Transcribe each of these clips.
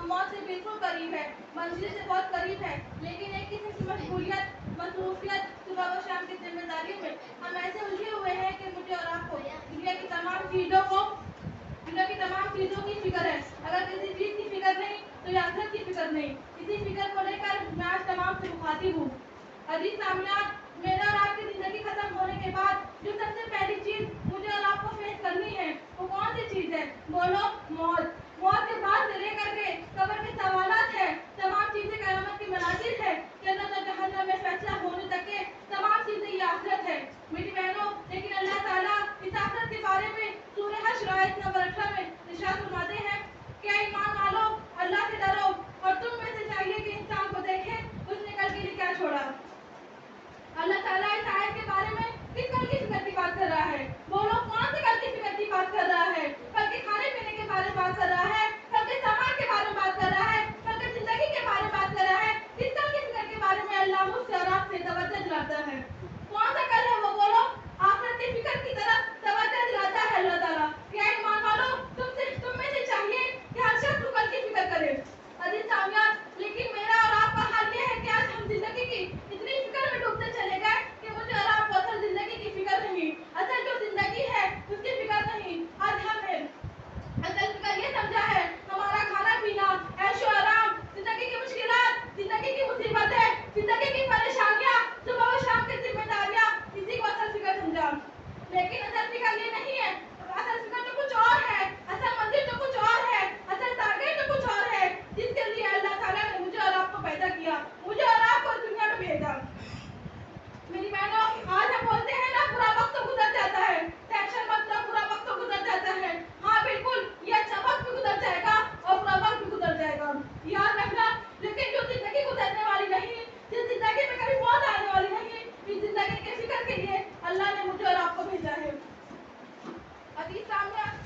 موت سے بالکل قریب ہے، منزل سے بہت قریب ہے، لیکن ایک قسم کی مشغولیت، مصروفیت، صبح و شام کی ذمہ داریوں میں ہم ایسے الجھے ہوئے ہیں کہ مجھے اور آپ کو دنیا کی تمام چیزوں کی فکر ہے۔ اگر کسی چیز کی فکر نہیں تو یہ آخرت کی فکر نہیں۔ اسی فکر کو لے کر میں آج تمام سے مخاطب ہوں۔ عزیز سامعین، میرا اور آپ کی زندگی ختم ہونے کے بعد جو سب سے پہلی چیز مجھے اور آپ کو فیس کرنی ہے وہ کون سی چیز ہے؟ بولو، موت۔ موت کے بعد سے لے کر کے قبر کے سوالات ہے، تمام چیزیں قیامت کی مناظر ہے، جنت اور جہنم میں فیصلہ ہونے تک کے تمام چیزیں یہ آخرت ہے میری بہنوں۔ لیکن اللہ تعالیٰ اس آخرت کے بارے میں سورہ حشر آیت نمبر 18 میں ارشاد فرماتے ہیں کہ اے ایمان والو، اللہ سے ڈرو اور تم میں سے چاہیے کہ انسان کو دیکھے اس نے کل کے لیے کیا چھوڑا۔ اللہ تعالیٰ اس آیت کے بارے میں کس کل کی فکر کی بات کر رہا ہے؟ بولو، کون سے کل کی فکر کی بات کر رہا ہے؟ کل کے کھانے پینے کے بارے میں بات کر رہا ہے، کل کے سامان کے بارے میں بات کر رہا ہے، کل کے زندگی کے بارے میں بات کر رہا ہے؟ کس کل کی فکر کے بارے میں اللہ مجھ سے اور آپ سے توجہ دلاتا ہے؟ کون سا کل ہے وہ؟ بولو، آخرت کی فکر کی طرف توجہ دلاتا ہے اللہ تعالیٰ کہ اے ایمان والو، تم میں سے چاہیے کہ ہر شخص کو کل کی فکر کرے۔ عزیز سامعین، لیکن میرا اور آپ کا حال یہ ہے کہ آج ہم زندگی کی اتنی فکر میں ڈوبتے چلے گئے کہ مجھے اور آپ کو اصل زندگی کی فکر نہیں، اصل جو زندگی ہے اس کی فکر نہیں۔ آج ہم نے اصل فکر یہ سمجھا ہے ہمارا کھانا پینا، عیش و آرام، زندگی کی مشکلات، زندگی کی مصیبتیں، زندگی کی پریشانیاں، صبح و شام کی ذمہ داریاں، اسی کو اصل فکر سمجھا۔ لیکن اصل فکر یہ نہیں ہے، اصل فکر تو کچھ اور ہے، اصل منزل تو کچھ اور ہے، اصل ٹارگیٹ تو کچھ اور ہے جس کے لیے اللہ تعالیٰ نے مجھے اور آپ کو پیدا کیا، مجھے اور آپ کو اس دنیا میں بھیجا۔ میری بہنوں، آج ہم بولتے ہیں نا برا وقت تو گزر جاتا ہے، ٹینشن مت لو، برا وقت تو گزر جاتا ہے۔ ہاں بالکل، یہ اچھا وقت بھی گزر جائے گا اور برا وقت بھی گزر جائے گا، یاد رکھنا۔ لیکن جو زندگی گزرنے والی نہیں، جس زندگی میں کبھی موت آنے والی نہیں، اس زندگی کے فکر کے لیے اللہ نے مجھے اور آپ کو بھیجا ہے۔ عزیز سامعین،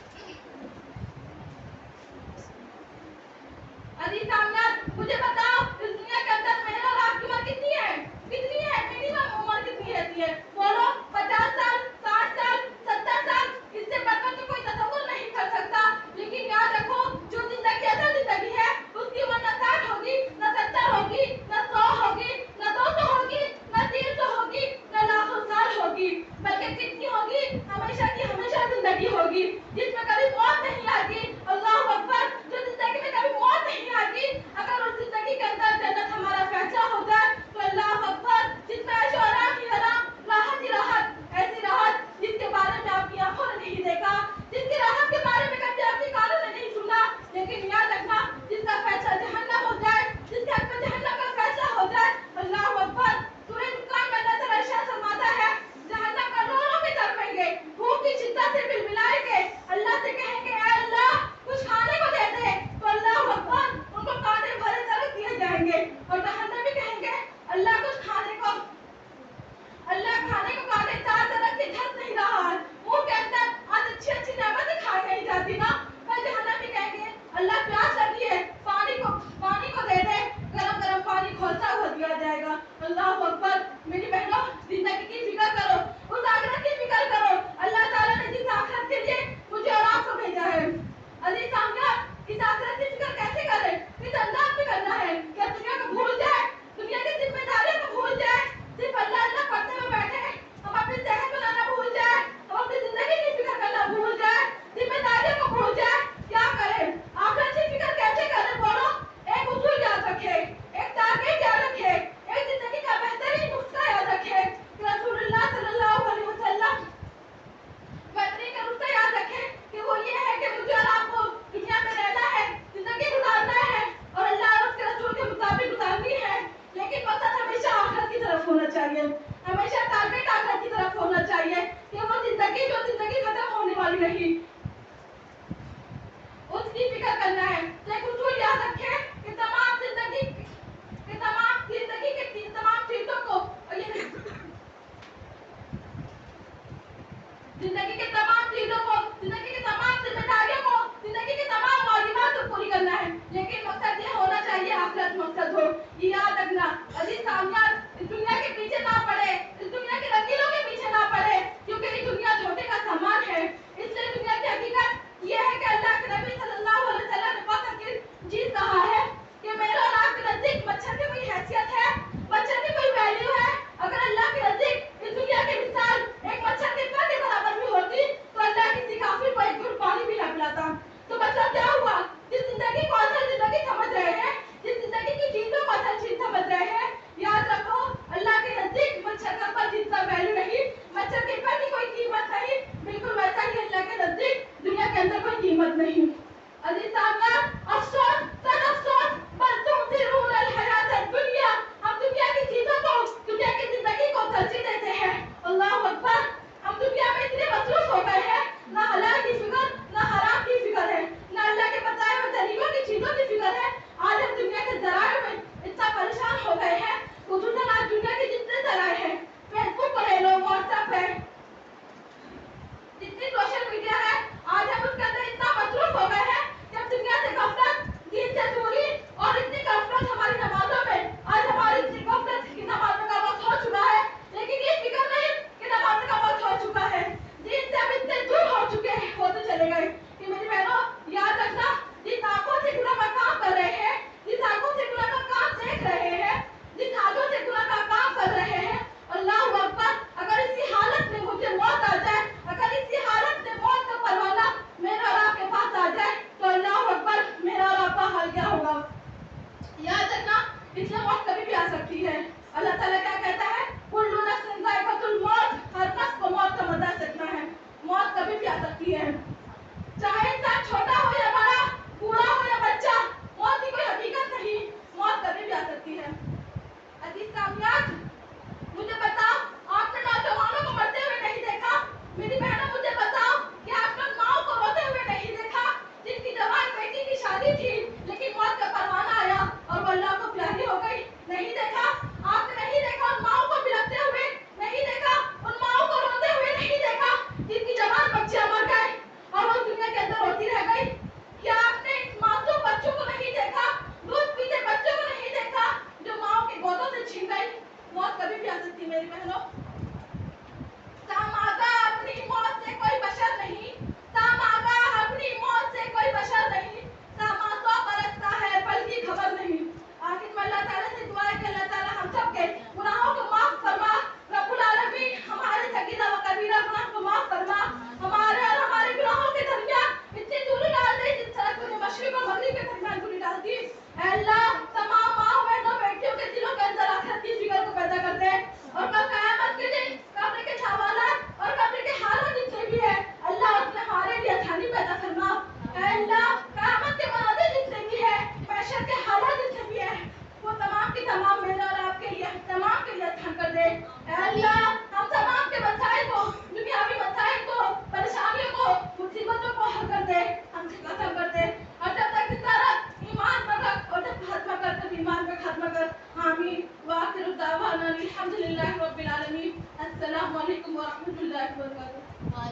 مجھے بتاؤ اس دنیا کے اندر میرے اور آپ کی عمر کتنی ہے؟ کتنی ہے؟ منیمم عمر کتنی رہتی ہے؟ بولو، 50 سال، 60 سال، 70 سال، اس سے بڑھ کر تو کوئی تصور نہیں کر سکتا۔ لیکن یاد رکھو، جو زندگی اصل زندگی ہے اس کی عمر نہ 60 ہوگی، نہ 70 ہوگی، نہ 100 ہوگی، نہ 200 ہوگی، نہ 300 ہوگی، نہ لاکھوں سال ہوگی، بلکہ کتنی ہوگی؟ ہمیشہ کی ہمیشہ زندگی ہوگی جس میں کبھی موت نہیں آتی۔ اللہ اکبر، جو زندگی میں کبھی موت نہیں آتی، اگر اس زندگی کے اندر جنت ہمارا فیصلہ ہو جائے تو اللہ اکبر، جس میں عیش و آرام ہی آرام، راحت ہی راحت، ایسی راحت جس کے بارے میں آپ کی آنکھوں نے نہیں دیکھا، جس کی راحت کے بارے میں کبھی آپ کی کانوں نے نہیں سنا۔ لیکن یاد رکھنا، جس کا فیصلہ جہنم ہو جائے، جس کے حق میں جہنم کا فیصلہ ہو جائے، اللہ اکبر، سورہ فرقان میں اللہ تعالیٰ ارشاد فرماتا ہے جہنم کا رو رو کے تڑپیں گے، بھوک کی شدت سے بلبلائیں گے، اللہ سے کہیں گے اے اللہ کچھ کھانے کو دے دے، تو اللہ اکبر ان کو کانٹے بھرے درخت دیے جائیں گے، اور جہنمی کہیں گے اللہ کچھ کھانے کو، اللہ کھانے کو کانٹے دار درخت سے دھس نہیں رہا ہے، منہ کے اندر آج اچھی اچھی نعمتیں کھائی نہیں جاتی نا۔ پھر جہنمی کہیں گے اللہ پیاس لگی ہے، پانی کو دے دے، گرم گرم پانی کھولتا ہوا دیا جائے گا۔ اللہ اکبر، میری بہنوں، زندگی کی فکر کرو، اس آخرت کی فکر کرو، اللہ تعالیٰ نے جس آخرت کے لیے مجھے اور آپ کو بھیجا ہے۔ عزیز سامعین، اس آخرت کی فکر کیسے کریں؟ کس انداز میں کرنا ہے؟ کیا دنیا کو بھول جائے، دنیا کی ذمہ داریوں کو بھول جائے، صرف اللہ اللہ پڑھتے ہوئے بیٹھے ہیں، ہم اپنی صحت بنانا بھول جائے، ہم اپنی زندگی کی فکر کرنا بھول جائے، ذمہ داریوں کو بھول جائے؟ کیا کریں؟ آخرت کی فکر کیسے کریں؟ بولو، ایک اصول یاد رکھے، ایک ٹارگیٹ یاد رکھے، ایک زندگی کا بہتر اس لیے موت کبھی بھی آ سکتی ہے. اللہ تعالیٰ کیا کہتا